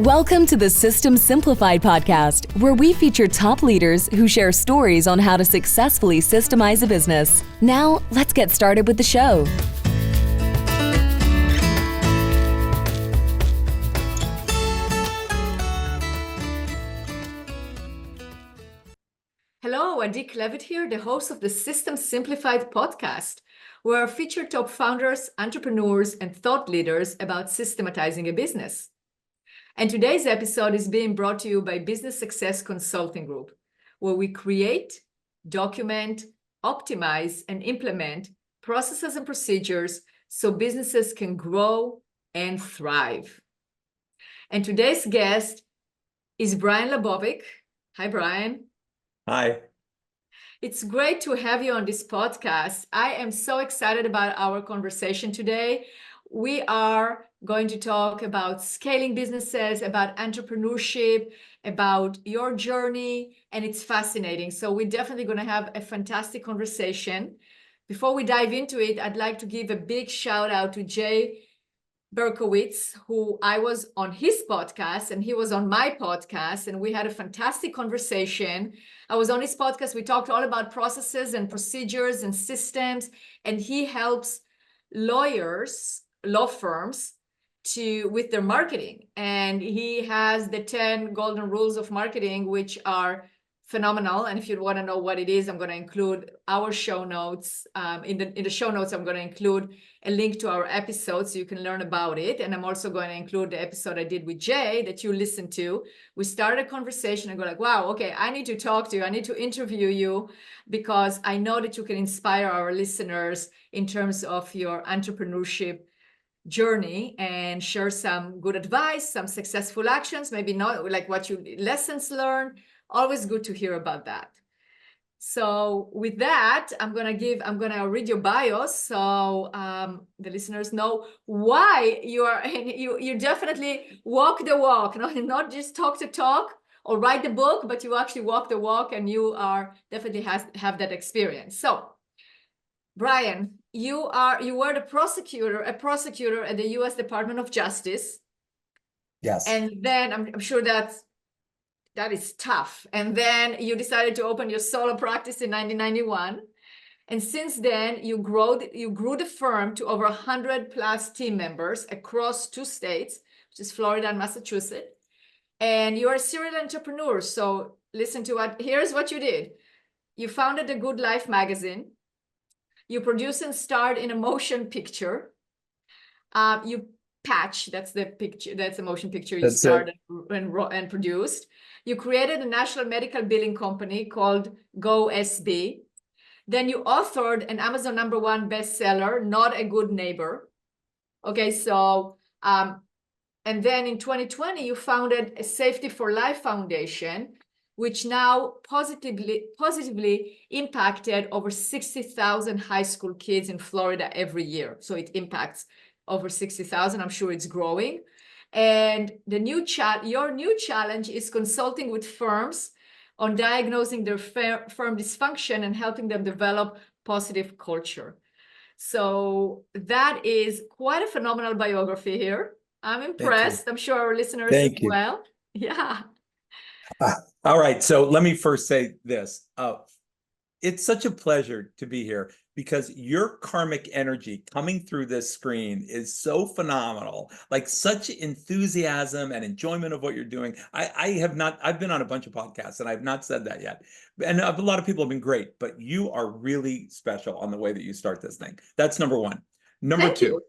Welcome to the System Simplified podcast, where we feature top leaders who share stories on how to successfully systemize a business. Now, let's get started with the show. Hello, Adi Klevit here, the host of the System Simplified podcast, where I feature top founders, entrepreneurs, and thought leaders about systematizing a business. And today's episode is being brought to you by Business Success Consulting Group, where we create, document, optimize, and implement processes and procedures so businesses can grow and thrive. And today's guest is Brian LaBovick. Hi, Brian. Hi. It's great to have you on this podcast. I am so excited about our conversation today. We are going to talk about scaling businesses, about entrepreneurship, about your journey, and it's fascinating. So we're definitely going to have a fantastic conversation. Before we dive into it, I'd like to give a big shout out to Jay Berkowitz, who I was on his podcast and he was on my podcast, and we had a fantastic conversation. I was on his podcast. We talked all about processes and procedures and systems, and he helps law firms with their marketing. And he has the 10 golden rules of marketing, which are phenomenal. And if you want to know what it is, I'm going to include our show notes. In the show notes, I'm going to include a link to our episode so you can learn about it. And I'm also going to include the episode I did with Jay that you listened to. We started a conversation and go like, wow, okay, I need to talk to you. I need to interview you because I know that you can inspire our listeners in terms of your entrepreneurship journey and share some good advice, some successful actions, maybe not like lessons learned. Always good to hear about that. So with that, I'm gonna read your bio so the listeners know why you definitely walk the walk, not just talk the talk or write the book, but you actually walk the walk, and you are definitely have that experience. So Brian, you were a prosecutor at the U.S. Department of Justice. Yes. And then I'm sure that is tough. And then you decided to open your solo practice in 1991. And since then, you grew the firm to over 100 plus team members across 2 states, which is Florida and Massachusetts. And you're a serial entrepreneur. So listen to here's what you did. You founded the Good Life magazine. You produced and starred in a motion picture. You Patch, that's the motion picture you started and produced. You created a national medical billing company called GoSB. Then you authored an Amazon #1 bestseller, Not a Good Neighbor. Okay, so, and then in 2020, you founded a Safety for Life Foundation, which now positively impacted over 60,000 high school kids in Florida every year. So it impacts over 60,000. I'm sure it's growing. And your new challenge is consulting with firms on diagnosing their firm dysfunction and helping them develop positive culture. So that is quite a phenomenal biography here. I'm impressed. I'm sure our listeners as well. Yeah. All right. So let me first say this. It's such a pleasure to be here because your karmic energy coming through this screen is so phenomenal, like such enthusiasm and enjoyment of what you're doing. I've been on a bunch of podcasts and I've not said that yet. And a lot of people have been great, but you are really special on the way that you start this thing. That's number one. Number two,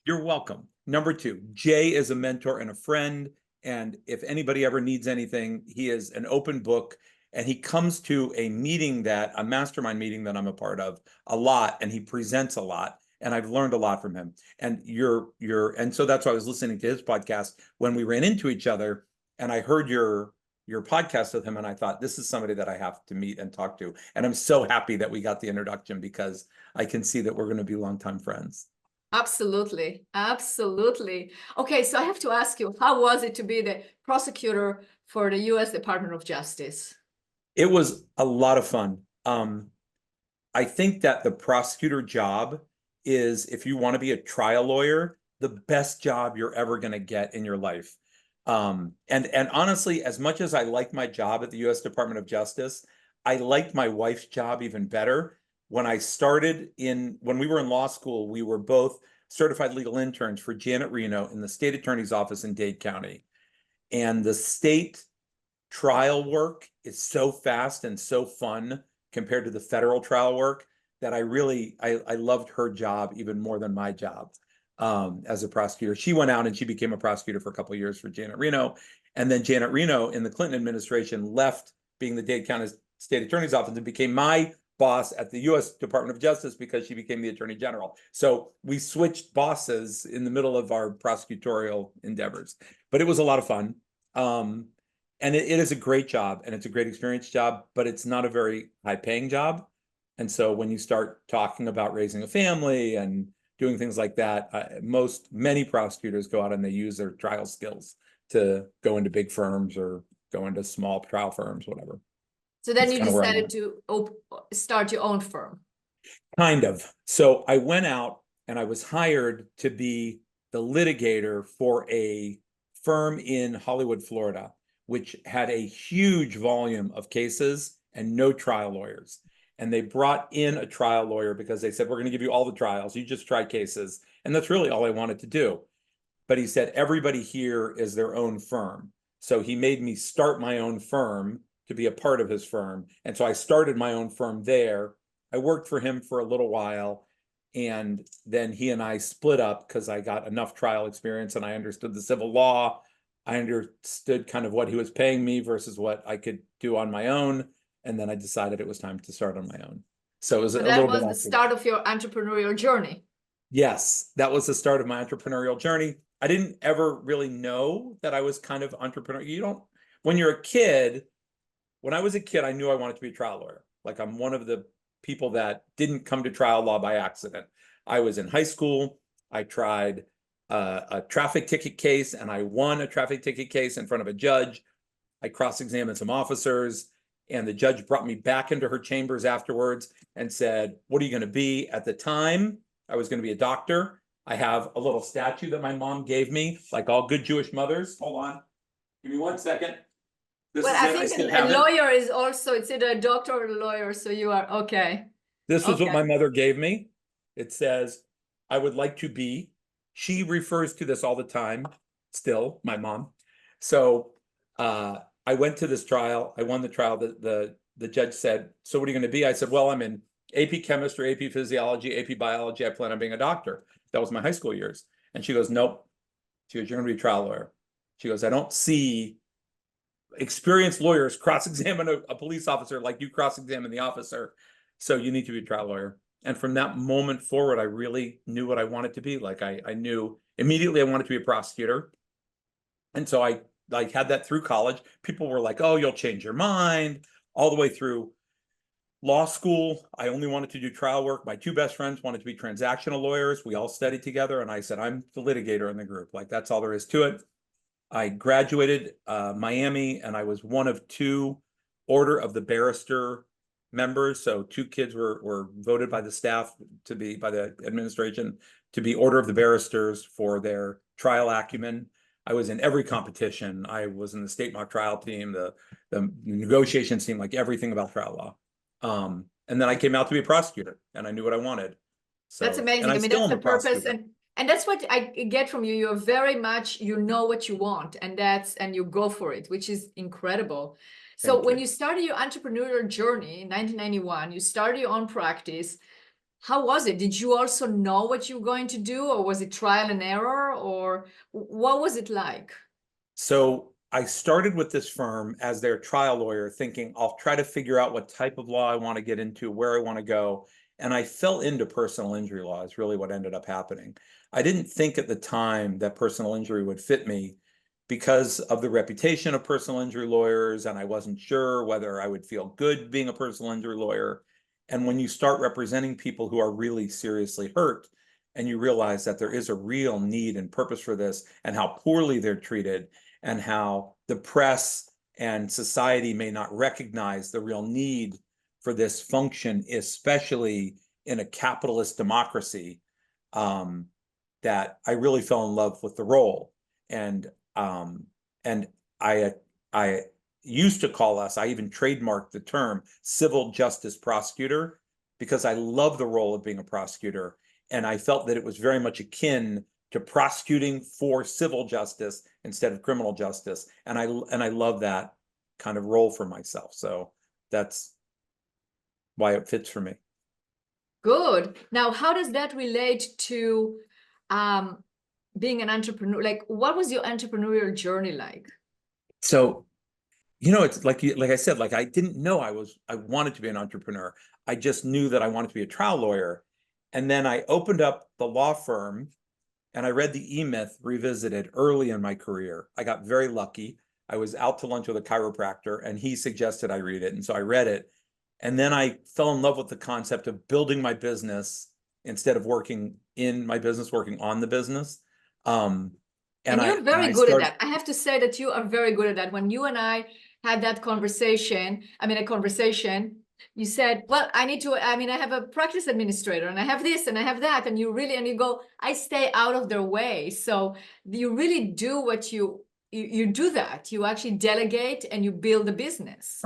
you're welcome. Number two, Jay is a mentor and a friend. And if anybody ever needs anything, he is an open book. And he comes to a mastermind meeting that I'm a part of a lot, and he presents a lot, and I've learned a lot from him. And and so that's why I was listening to his podcast when we ran into each other, and I heard your podcast with him, and I thought, this is somebody that I have to meet and talk to. And I'm so happy that we got the introduction because I can see that we're going to be longtime friends. Absolutely. Absolutely. Okay, so I have to ask you, how was it to be the prosecutor for the U.S. Department of Justice? It was a lot of fun. I think that the prosecutor job is, if you want to be a trial lawyer, the best job you're ever going to get in your life. And honestly, as much as I like my job at the U.S. Department of Justice, I liked my wife's job even better. When we were in law school, we were both certified legal interns for Janet Reno in the state attorney's office in Dade County. And the state trial work is so fast and so fun compared to the federal trial work that I loved her job even more than my job as a prosecutor. She went out and she became a prosecutor for a couple of years for Janet Reno. And then Janet Reno in the Clinton administration left being the Dade County state attorney's office and became my boss at the U.S. Department of Justice because she became the attorney general. So we switched bosses in the middle of our prosecutorial endeavors, but it was a lot of fun. And it is a great job and it's a great experience job, but it's not a very high paying job. And so when you start talking about raising a family and doing things like that, many prosecutors go out and they use their trial skills to go into big firms or go into small trial firms, whatever. So then That's you kind of where I decided went. to start your own firm. Kind of. So I went out and I was hired to be the litigator for a firm in Hollywood, Florida, which had a huge volume of cases and no trial lawyers. And they brought in a trial lawyer because they said, we're going to give you all the trials. You just try cases. And that's really all I wanted to do. But he said, everybody here is their own firm. So he made me start my own firm to be a part of his firm. And so I started my own firm there. I worked for him for a little while. And then he and I split up because I got enough trial experience and I understood the civil law. I understood kind of what he was paying me versus what I could do on my own. And then I decided it was time to start on my own. So it was a little bit. That was the start of your entrepreneurial journey. Yes, that was the start of my entrepreneurial journey. I didn't ever really know that I was kind of entrepreneurial. When you're a kid, when I was a kid, I knew I wanted to be a trial lawyer. Like I'm one of the people that didn't come to trial law by accident. I was in high school. I tried a traffic ticket case and I won a traffic ticket case in front of a judge. I cross-examined some officers and the judge brought me back into her chambers afterwards and said, what are you going to be? At the time, I was going to be a doctor. I have a little statue that my mom gave me, like all good Jewish mothers. Hold on. Give me 1 second. Well, I think a lawyer is also, it's either a doctor or a lawyer, so you are okay. This was what my mother gave me. It says, I would like to be. She refers to this all the time, still, my mom. So I went to this trial. I won the trial. The judge said, so what are you going to be? I said, well, I'm in AP chemistry, AP physiology, AP biology. I plan on being a doctor. That was my high school years. And she goes, nope. She goes, you're going to be a trial lawyer. She goes, I don't see experienced lawyers cross-examine a police officer like you cross-examine the officer. So you need to be a trial lawyer. And from that moment forward, I really knew what I wanted to be. Like I knew immediately I wanted to be a prosecutor. And so I had that through college. People were like, oh, you'll change your mind. All the way through law school, I only wanted to do trial work. My two best friends wanted to be transactional lawyers. We all studied together. And I said, I'm the litigator in the group. Like, that's all there is to it. I graduated Miami, and I was one of two Order of the Barrister members. So two kids were voted by the staff to be, by the administration, to be Order of the Barristers for their trial acumen. I was in every competition. I was in the state mock trial team, the negotiations team, like everything about trial law. And then I came out to be a prosecutor, and I knew what I wanted. So that's amazing. I mean, that's the purpose, and that's what I get from you. You're very much, you know what you want, and you go for it, which is incredible. So when you started your entrepreneurial journey in 1991, you started your own practice. How was it? Did you also know what you were going to do, or was it trial and error, or what was it like? So I started with this firm as their trial lawyer, thinking I'll try to figure out what type of law I want to get into, where I want to go. And I fell into personal injury law is really what ended up happening. I didn't think at the time that personal injury would fit me because of the reputation of personal injury lawyers, and I wasn't sure whether I would feel good being a personal injury lawyer. And when you start representing people who are really seriously hurt, and you realize that there is a real need and purpose for this, and how poorly they're treated, and how the press and society may not recognize the real need for this function, especially in a capitalist democracy, that I really fell in love with the role. And And I used to call us, I even trademarked the term civil justice prosecutor, because I love the role of being a prosecutor. And I felt that it was very much akin to prosecuting for civil justice instead of criminal justice. And I love that kind of role for myself. So that's why it fits for me. Good. Now, how does that relate to being an entrepreneur? Like, what was your entrepreneurial journey like? So, you know, it's like I said, like I didn't know I wanted to be an entrepreneur. I just knew that I wanted to be a trial lawyer. And then I opened up the law firm and I read the E-Myth Revisited early in my career. I got very lucky. I was out to lunch with a chiropractor and he suggested I read it. And so I read it. And then I fell in love with the concept of building my business instead of working in my business, working on the business. And you're very good at that. I have to say that you are very good at that. When you and I had that conversation, you said, well, I have a practice administrator and I have this and I have that. And you go, I stay out of their way. So you really do what you do that. You actually delegate and you build a business.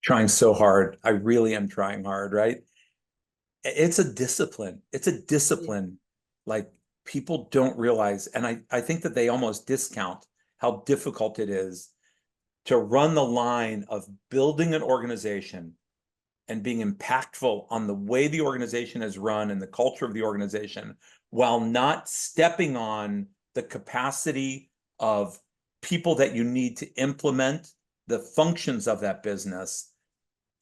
Trying so hard. I really am trying hard, right? It's a discipline. It's a discipline. Like people don't realize, and I think that they almost discount how difficult it is to run the line of building an organization and being impactful on the way the organization is run and the culture of the organization, while not stepping on the capacity of people that you need to implement the functions of that business.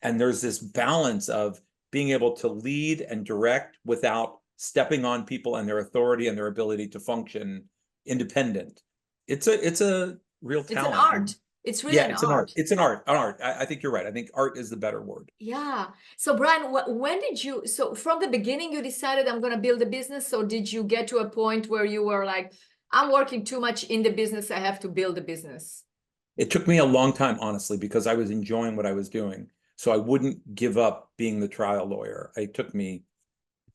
And there's this balance of being able to lead and direct without stepping on people and their authority and their ability to function independent. It's a real talent. It's an art. It's really an art. It's an art. I think you're right. I think art is the better word. Yeah. So Brian, when did you, so from the beginning you decided I'm going to build a business? Or did you get to a point where you were like, I'm working too much in the business, I have to build a business? It took me a long time, honestly, because I was enjoying what I was doing. So I wouldn't give up being the trial lawyer. It took me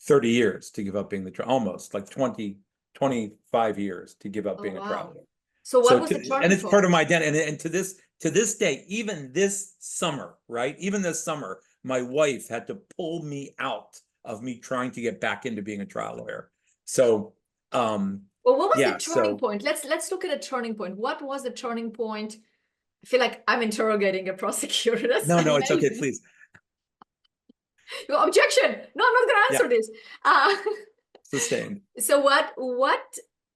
30 years to give up being the trial, almost like 25 years to give up being a trial lawyer. So what was the turning point? And it's part of my identity. And to this day, even this summer, right? Even this summer, my wife had to pull me out of me trying to get back into being a trial lawyer. So, well, what was the turning point? Let's look at a turning point. What was the turning point? I feel like I'm interrogating a prosecutor. That's no, amazing. it's okay, please. Your objection. No, I'm not going to answer this. Sustained. So what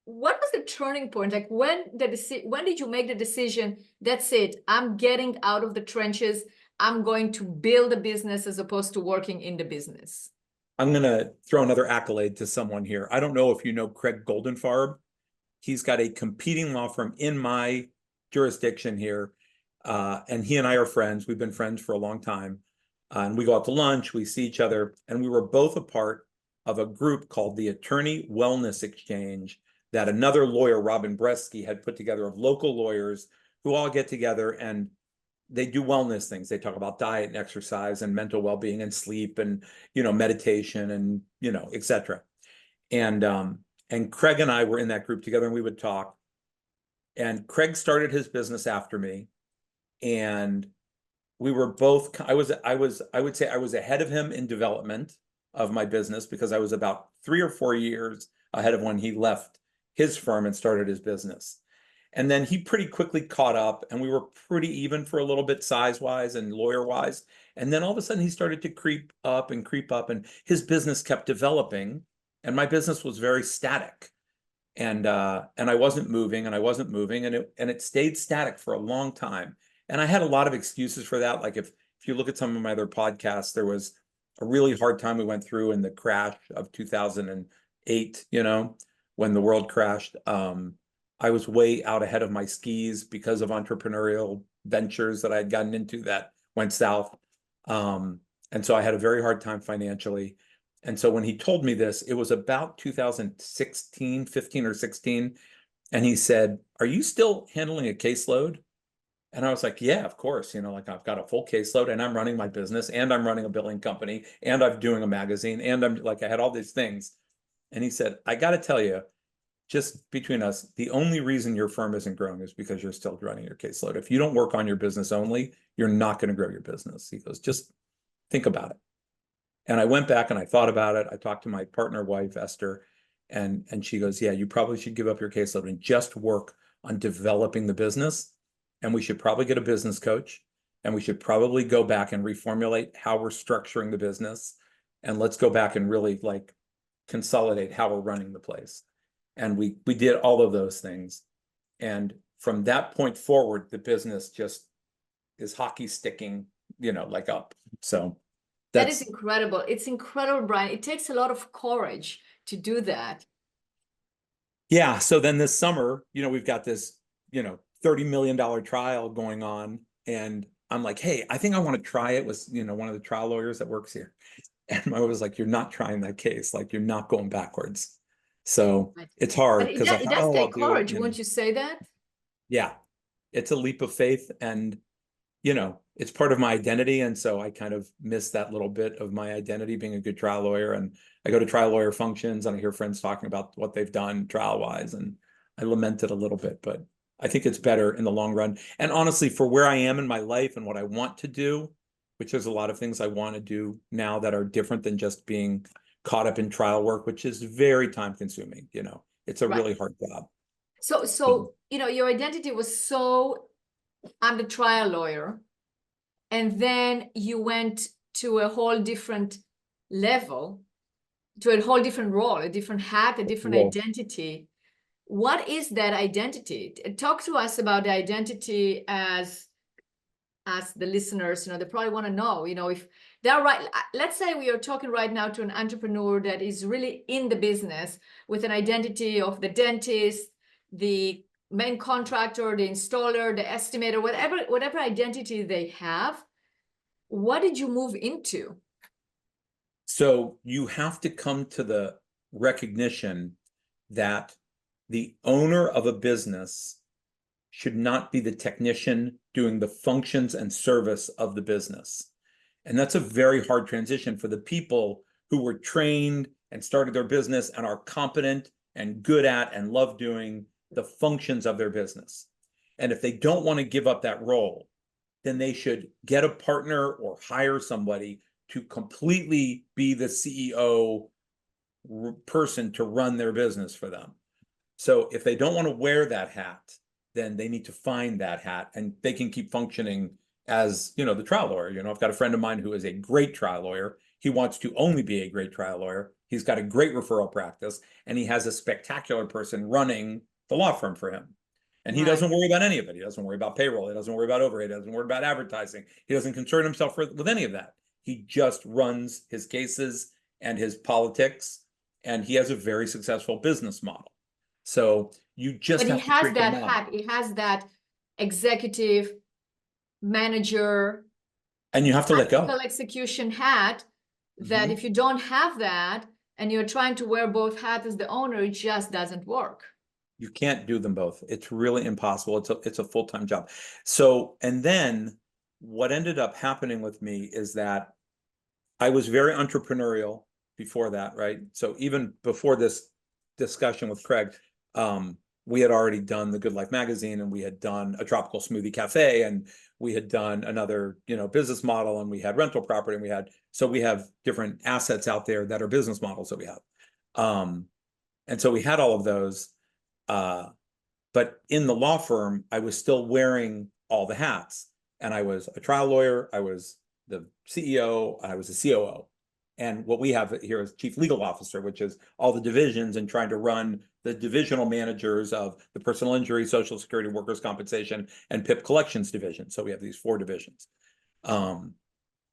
was the turning point? Like when did you make the decision? That's it. I'm getting out of the trenches. I'm going to build a business as opposed to working in the business. I'm going to throw another accolade to someone here. I don't know if you know Craig Goldenfarb. He's got a competing law firm in my jurisdiction here. And he and I are friends. We've been friends for a long time. And we go out to lunch, we see each other, and we were both a part of a group called the Attorney Wellness Exchange that another lawyer, Robin Bresky, had put together of local lawyers who all get together and they do wellness things. They talk about diet and exercise and mental well-being and sleep and, meditation and, et cetera. And Craig and I were in that group together and we would talk. And Craig started his business after me. And we were both, I would say I was ahead of him in development of my business because I was about 3 or 4 years ahead of when he left his firm and started his business. And then he pretty quickly caught up and we were pretty even for a little bit size-wise and lawyer-wise. And then all of a sudden he started to creep up and his business kept developing and my business was very static. And I wasn't moving and it stayed static for a long time. And I had a lot of excuses for that. Like if you look at some of my other podcasts, there was a really hard time we went through in the crash of 2008, when the world crashed. I was way out ahead of my skis because of entrepreneurial ventures that I had gotten into that went south. And so I had a very hard time financially. And so when he told me this, it was about 2016, 15 or 16. And he said, "Are you still handling a caseload?" And I was like, "Yeah, of course. Like I've got a full caseload and I'm running my business and I'm running a billing company and I'm doing a magazine and I'm like, I had all these things." And he said, "I got to tell you, just between us, the only reason your firm isn't growing is because you're still running your caseload. If you don't work on your business only, you're not going to grow your business. He goes, just think about it. And I went back and I thought about it. I talked to my partner wife, Esther, and she goes, yeah, you probably should give up your caseload and just work on developing the business. And we should probably get a business coach, and we should probably go back and reformulate how we're structuring the business. And let's go back and really like consolidate how we're running the place. And we did all of those things. And from that point forward, the business just is hockey sticking, like up. So that is incredible. It's incredible, Brian. It takes a lot of courage to do that. Yeah. So then this summer, we've got this, $30 million trial going on. And I'm like, hey, I think I want to try it with, one of the trial lawyers that works here. And I was like, you're not trying that case. Like, you're not going backwards. So it's hard because it does take courage. Wouldn't you say that? Yeah, it's a leap of faith, and it's part of my identity. And so I kind of miss that little bit of my identity being a good trial lawyer. And I go to trial lawyer functions and I hear friends talking about what they've done trial wise, and I lament it a little bit, but I think it's better in the long run. And honestly, for where I am in my life and what I want to do, which there's a lot of things I want to do now that are different than just being caught up in trial work, which is very time consuming. It's a really hard job. So your identity was so, I'm the trial lawyer, and then you went to a whole different level, to a whole different role, a different hat, a different identity. What is that identity? Talk to us about the identity as the listeners, they probably want to know, if they're right. Let's say we are talking right now to an entrepreneur that is really in the business with an identity of the dentist, the main contractor, the installer, the estimator, whatever identity they have. What did you move into? So you have to come to the recognition that the owner of a business should not be the technician doing the functions and service of the business. And that's a very hard transition for the people who were trained and started their business and are competent and good at and love doing the functions of their business. And if they don't want to give up that role, then they should get a partner or hire somebody to completely be the CEO person to run their business for them. So if they don't want to wear that hat, then they need to find that hat, and they can keep functioning as, the trial lawyer. I've got a friend of mine who is a great trial lawyer. He wants to only be a great trial lawyer. He's got a great referral practice, and he has a spectacular person running the law firm for him. And he doesn't worry about any of it. He doesn't worry about payroll. He doesn't worry about overhead. He doesn't worry about advertising. He doesn't concern himself with any of that. He just runs his cases and his politics, and he has a very successful business model. So you just But have to treat them that hat. He has that executive manager, and you have to let go. Execution hat. That if you don't have that and you're trying to wear both hats as the owner, it just doesn't work. You can't do them both. It's really impossible. It's a full-time job. So, and then what ended up happening with me is that I was very entrepreneurial before that, right? So even before this discussion with Craig, we had already done the Good Life magazine, and we had done a tropical smoothie cafe, and we had done another, business model, and we had rental property, and we have different assets out there that are business models that we have. And so we had all of those. But in the law firm, I was still wearing all the hats, and I was a trial lawyer, I was the CEO, I was the COO. And what we have here is chief legal officer, which is all the divisions and trying to run the divisional managers of the personal injury, social security, workers' compensation, and PIP collections division. So we have these 4 divisions. And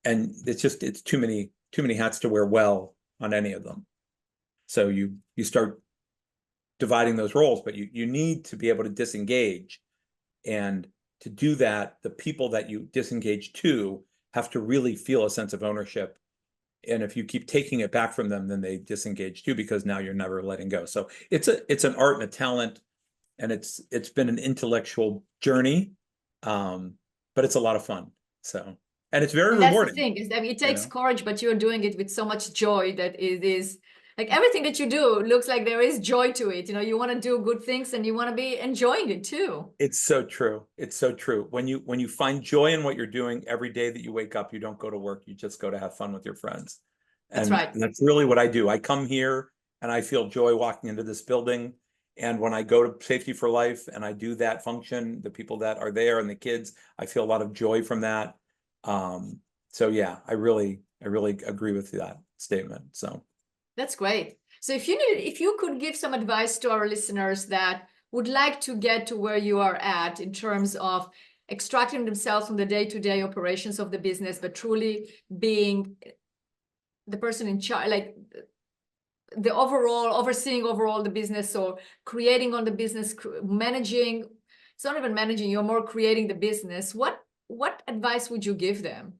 it's too many hats to wear well on any of them. So you start dividing those roles, but you need to be able to disengage. And to do that, the people that you disengage to have to really feel a sense of ownership. And if you keep taking it back from them, then they disengage too, because now you're never letting go. So it's an art and a talent, and it's been an intellectual journey, but it's a lot of fun. So, and it's very rewarding. That's the thing, is that it takes courage, but you're doing it with so much joy that it is. Like everything that you do looks like there is joy to it. You know, you want to do good things and you want to be enjoying it too. It's so true. It's so true. When you find joy in what you're doing every day that you wake up, you don't go to work, you just go to have fun with your friends. That's right. And that's really what I do. I come here and I feel joy walking into this building. And when I go to Safety for Life and I do that function, the people that are there and the kids, I feel a lot of joy from that. So yeah, I really agree with that statement. So that's great. So if you could give some advice to our listeners that would like to get to where you are at in terms of extracting themselves from the day-to-day operations of the business, but truly being the person in charge, like the overseeing overall the business, or creating on the business, managing. It's not even managing, you're more creating the business. What advice would you give them?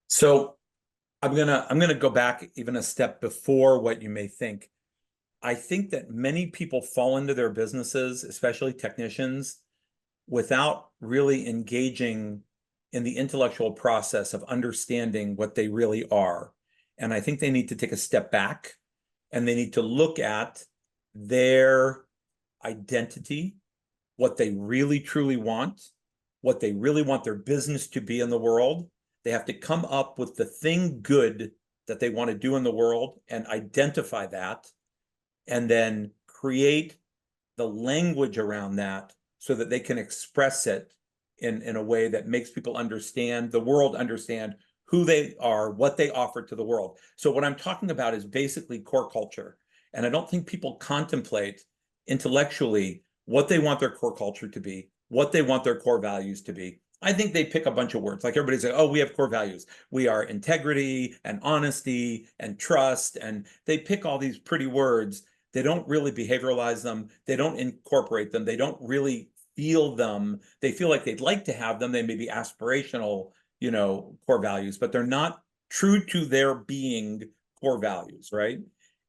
So I'm gonna go back even a step before what you may think. I think that many people fall into their businesses, especially technicians, without really engaging in the intellectual process of understanding what they really are. And I think they need to take a step back and they need to look at their identity, what they really truly want, what they really want their business to be in the world. They have to come up with the thing good that they want to do in the world and identify that, and then create the language around that so that they can express it in a way that makes people understand, the world understand who they are, what they offer to the world. So what I'm talking about is basically core culture. And I don't think people contemplate intellectually what they want their core culture to be, what they want their core values to be. I think they pick a bunch of words. Like everybody's like, oh, we have core values. We are integrity and honesty and trust. And they pick all these pretty words. They don't really behavioralize them. They don't incorporate them. They don't really feel them. They feel like they'd like to have them. They may be aspirational, core values, but they're not true to their being core values, right?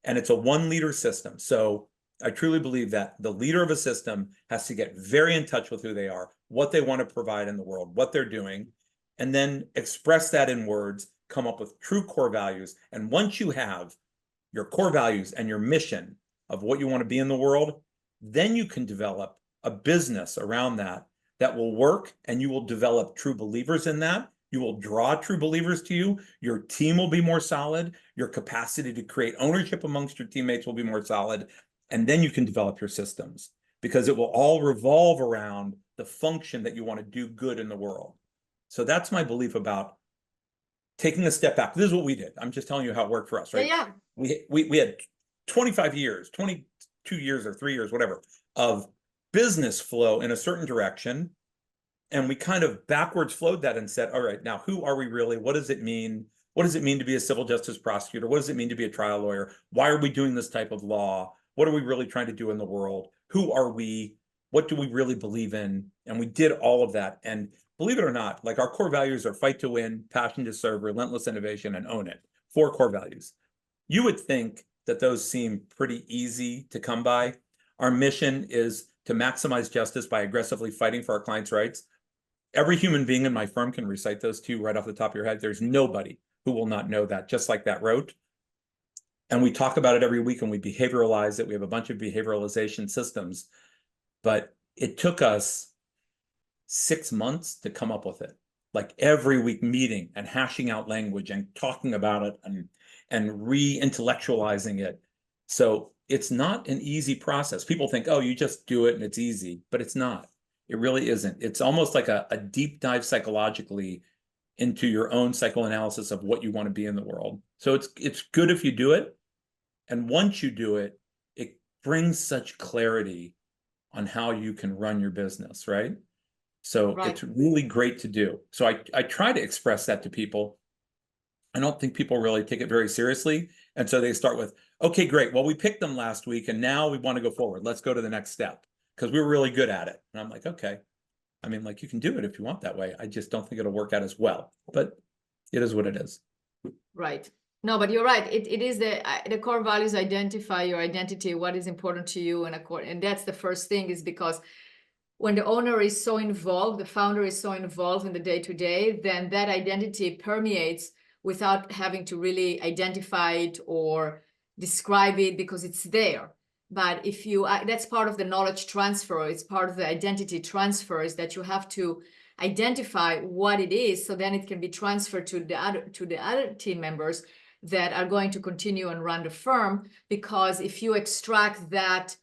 And it's a one leader system. So I truly believe that the leader of a system has to get very in touch with who they are, what they want to provide in the world, what they're doing, and then express that in words, come up with true core values. And once you have your core values and your mission of what you want to be in the world, then you can develop a business around that will work, and you will develop true believers in that. You will draw true believers to you. Your team will be more solid. Your capacity to create ownership amongst your teammates will be more solid. And then you can develop your systems, because it will all revolve around the function that you want to do good in the world. So that's my belief about taking a step back. This is what we did. I'm just telling you how it worked for us, right? Yeah. We had 25 years, 22 years or 3 years, whatever, of business flow in a certain direction. And we kind of backwards flowed that and said, all right, now who are we really? What does it mean? What does it mean to be a civil justice prosecutor? What does it mean to be a trial lawyer? Why are we doing this type of law? What are we really trying to do in the world? Who are we? What do we really believe in? And we did all of that. And believe it or not, like our core values are fight to win, passion to serve, relentless innovation, and own it. 4 core values. You would think that those seem pretty easy to come by. Our mission is to maximize justice by aggressively fighting for our clients' rights. Every human being in my firm can recite those 2 right off the top of your head. There's nobody who will not know that, just like that wrote. And we talk about it every week, and we behavioralize it. We have a bunch of behavioralization systems, but it took us 6 months to come up with it. Like every week meeting and hashing out language and talking about it and re-intellectualizing it. So it's not an easy process. People think, oh, you just do it and it's easy, but it's not. It really isn't. It's almost like a deep dive psychologically into your own psychoanalysis of what you want to be in the world. So it's good if you do it. And once you do it, it brings such clarity on how you can run your business, right? So It's really great to do. So I try to express that to people. I don't think people really take it very seriously. And so they start with, okay, great. Well, we picked them last week and now we want to go forward. Let's go to the next step because we were really good at it. And I'm like, okay. I mean, like, you can do it if you want that way. I just don't think it'll work out as well, but it is what it is. Right. No, but you're right. It is the core values identify your identity, what is important to you, and that's the first thing, is because when the owner is so involved, the founder is so involved in the day-to-day, then that identity permeates without having to really identify it or describe it because it's there. But if you, that's part of the knowledge transfer. It's part of the identity transfer, is that you have to identify what it is, so then it can be transferred to the other team members that are going to continue and run the firm. Because if you extract that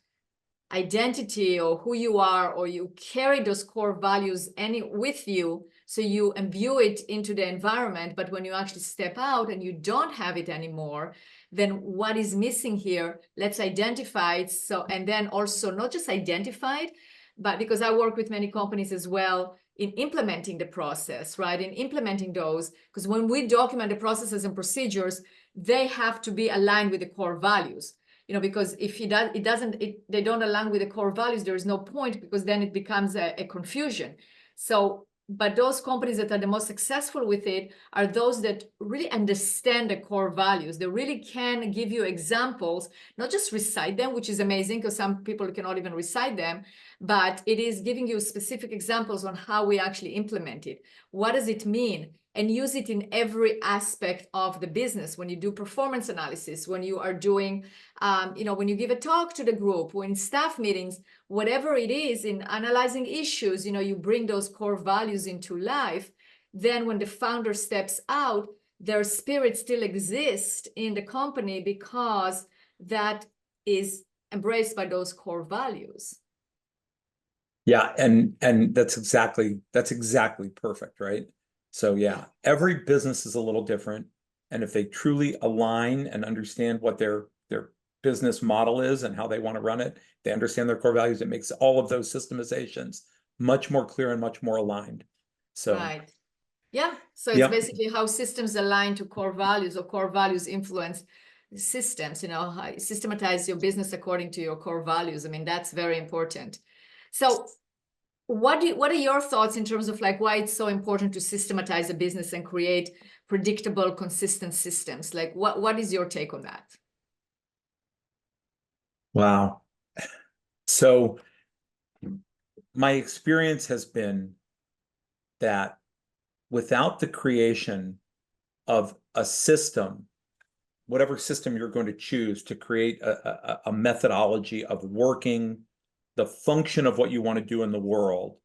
identity or who you are, or you carry those core values with you, so you imbue it into the environment, but when you actually step out and you don't have it anymore, then what is missing here? Let's identify it. So, and then also not just identify it, but because I work with many companies as well in implementing the process, right? In implementing those, because when we document the processes and procedures, they have to be aligned with the core values. You know, because if they don't align with the core values, there is no point, because then it becomes a confusion. So, but those companies that are the most successful with it are those that really understand the core values. They really can give you examples, not just recite them, which is amazing because some people cannot even recite them, but it is giving you specific examples on how we actually implement it. What does it mean? And use it in every aspect of the business. When you do performance analysis, when you are doing, when you give a talk to the group, when staff meetings, whatever it is, in analyzing issues, you bring those core values into life. Then when the founder steps out, their spirit still exists in the company because that is embraced by those core values. Yeah, and that's exactly perfect, right? So yeah, every business is a little different. And if they truly align and understand what their business model is and how they want to run it, they understand their core values, it makes all of those systemizations much more clear and much more aligned. So right. Yeah. So it's basically how systems align to core values, or core values influence systems, how you systematize your business according to your core values. I mean, that's very important. So what are your thoughts in terms of like why it's so important to systematize a business and create predictable, consistent systems? Like what is your take on that? Wow. So my experience has been that without the creation of a system, whatever system you're going to choose to create a methodology of working, the function of what you want to do in the world,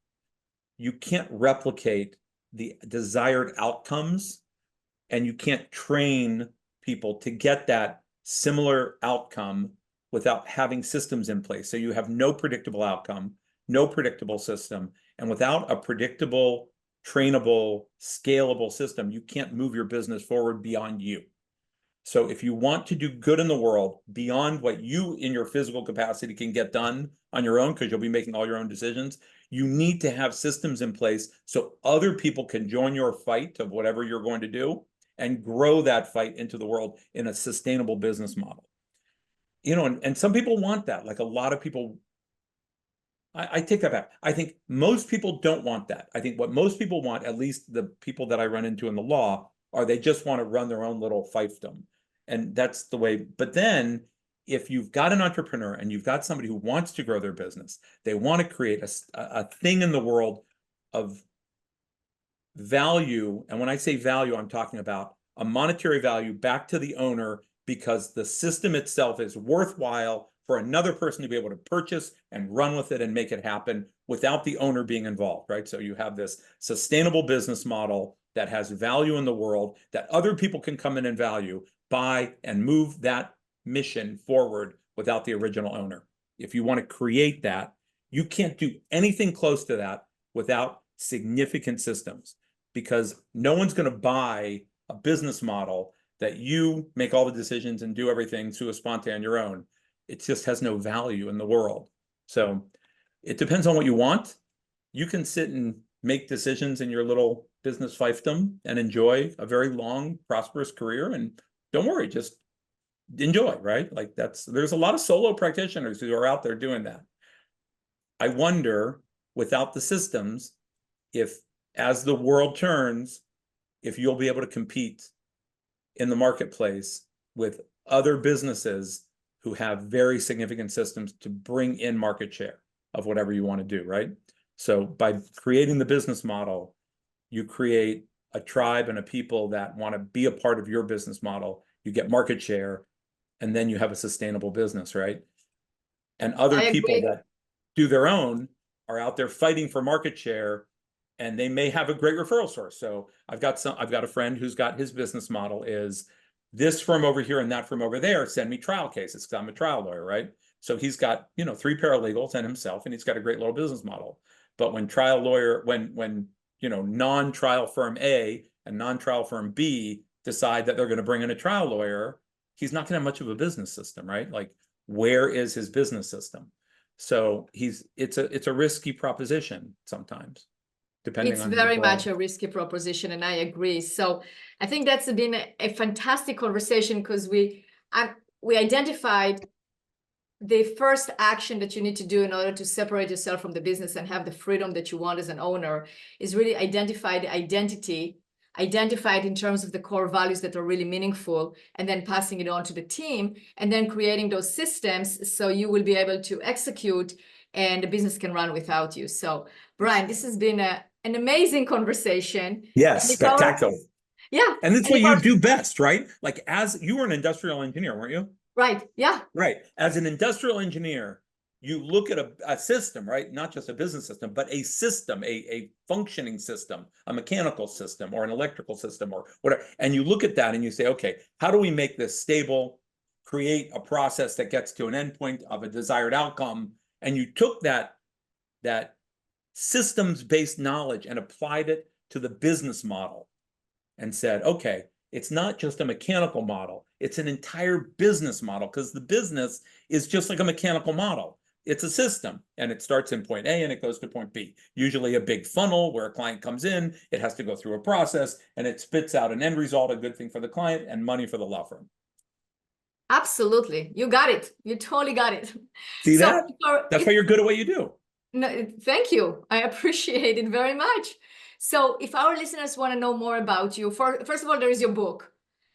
you can't replicate the desired outcomes, and you can't train people to get that similar outcome without having systems in place. So you have no predictable outcome, no predictable system, and without a predictable, trainable, scalable system, you can't move your business forward beyond you. So if you want to do good in the world beyond what you in your physical capacity can get done on your own, because you'll be making all your own decisions, you need to have systems in place so other people can join your fight of whatever you're going to do and grow that fight into the world in a sustainable business model. And some people want that. Like a lot of people, I take that back. I think most people don't want that. I think what most people want, at least the people that I run into in the law, are they just want to run their own little fiefdom. And that's the way. But then if you've got an entrepreneur and you've got somebody who wants to grow their business, they want to create a thing in the world of value. And when I say value, I'm talking about a monetary value back to the owner, because the system itself is worthwhile for another person to be able to purchase and run with it and make it happen without the owner being involved, right? So you have this sustainable business model that has value in the world that other people can come in and value, buy, and move that mission forward without the original owner. If you want to create that, you can't do anything close to that without significant systems, because no one's going to buy a business model that you make all the decisions and do everything sua sponte on your own. It just has no value in the world. So it depends on what you want. You can sit and make decisions in your little business fiefdom and enjoy a very long, prosperous career. And don't worry, just enjoy, right? Like there's a lot of solo practitioners who are out there doing that. I wonder, without the systems, if as the world turns, if you'll be able to compete in the marketplace with other businesses who have very significant systems to bring in market share of whatever you want to do, right? So by creating the business model, you create a tribe and a people that want to be a part of your business model. You get market share, and then you have a sustainable business, right? And other I people agree. that do their own are out there fighting for market share, and they may have a great referral source. So I've got a friend who's got his business model is this firm over here and that firm over there send me trial cases because I'm a trial lawyer, right? So he's got, 3 paralegals and himself, and he's got a great little business model. But when non-trial firm A and non-trial firm B decide that they're going to bring in a trial lawyer, he's not going to have much of a business system, right? Like, where is his business system? So it's a risky proposition sometimes, depending It's on very much a risky proposition, and I agree. So I think that's been a fantastic conversation because we identified the first action that you need to do in order to separate yourself from the business and have the freedom that you want as an owner is really identify the identity, identify it in terms of the core values that are really meaningful, and then passing it on to the team, and then creating those systems so you will be able to execute and the business can run without you. So, Brian, this has been an amazing conversation. Yes, spectacular. Yeah. And that's what you do best, right? Like, as you were an industrial engineer, weren't you? Right. Yeah. Right. As an industrial engineer, you look at a system, right? Not just a business system, but a system, a functioning system, a mechanical system or an electrical system or whatever. And you look at that and you say, okay, how do we make this stable, create a process that gets to an endpoint of a desired outcome? And you took that systems-based knowledge and applied it to the business model and said, okay, it's not just a mechanical model, it's an entire business model, because the business is just like a mechanical model. It's a system, and it starts in point A and it goes to point B. Usually a big funnel where a client comes in, it has to go through a process, and it spits out an end result, a good thing for the client and money for the law firm. Absolutely. You got it. You totally got it. See that? That's why you're good at what you do. No, thank you. I appreciate it very much. So if our listeners want to know more about you, first of all, there is your book,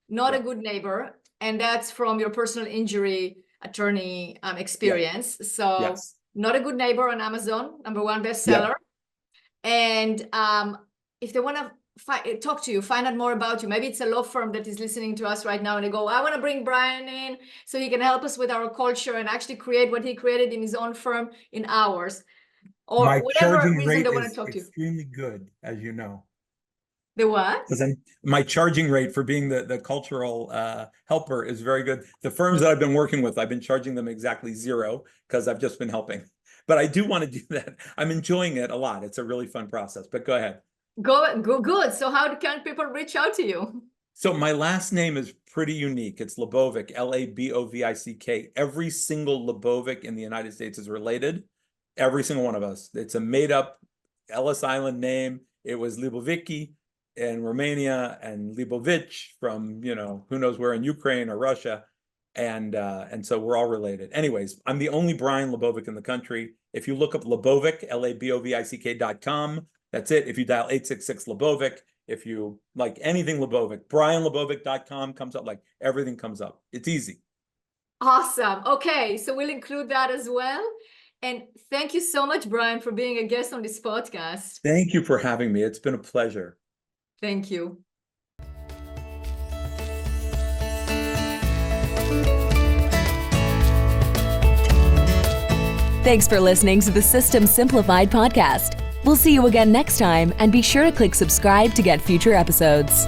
Not a Good Neighbor, and that's from your personal injury attorney experience. So Not a Good Neighbor on Amazon, #1 bestseller. And if they want to talk to you, find out more about you, maybe it's a law firm that is listening to us right now and they go, I want to bring Brian in so he can help us with our culture and actually create what he created in his own firm in ours. Or my whatever charging reason rate they want is to talk to you. extremely good, as you know. The what? My charging rate for being the cultural helper is very good. The firms that I've been working with, I've been charging them exactly 0 because I've just been helping. But I do want to do that. I'm enjoying it a lot. It's a really fun process. But go ahead. Go good. So how can people reach out to you? So my last name is pretty unique. It's LaBovick, LaBovick. Every single LaBovick in the United States is related. Every single one of us. It's a made-up Ellis Island name. It was LaBovicky in Romania and Lebovich from, who knows where in Ukraine or Russia. And so we're all related. Anyways, I'm the only Brian LaBovick in the country. If you look up LaBovick, LaBovick.com, that's it. If you dial 866-LaBovick, if you like anything LaBovick, BrianLaBovick.com comes up, like everything comes up. It's easy. Awesome. Okay, so we'll include that as well. And thank you so much, Brian, for being a guest on this podcast. Thank you for having me. It's been a pleasure. Thank you. Thanks for listening to the System Simplified podcast. We'll see you again next time, and be sure to click subscribe to get future episodes.